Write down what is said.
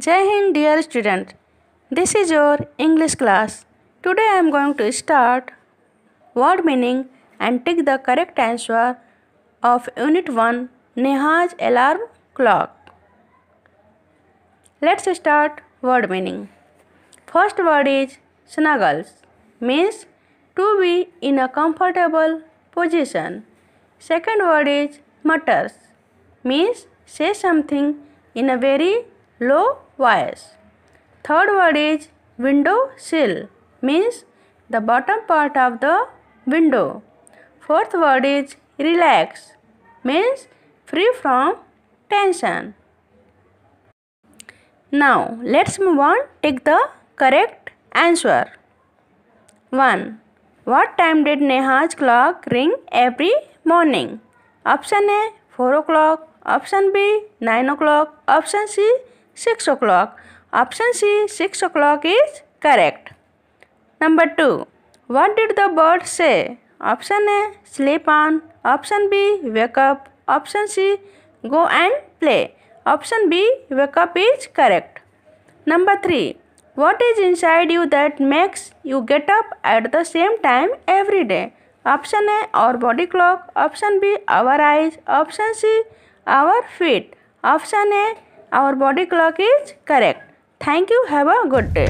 Jai Hind, dear student. This is your English class. Today I am going to start word meaning and take the correct answer of Unit 1 Neha's alarm clock. Let's start word meaning. First word is snuggles, means to be in a comfortable position. Second word is mutters, means say something in a very low voice. Third word is window sill, means the bottom part of the window. Fourth word is relax, means free from tension. Now let's move on, take the correct answer. 1. What time did Neha's clock ring every morning? Option A 4 o'clock, option B 9 o'clock, option C 6 o'clock. Option C 6 o'clock is correct. Number 2. What did the bird say? Option A sleep on, option B wake up, option C go and play. Option B wake up is correct. Number 3. What is inside you that makes you get up at the same time every day? Option A our body clock, option B our eyes, option C our feet. Option A our body clock is correct. Thank you. Have a good day.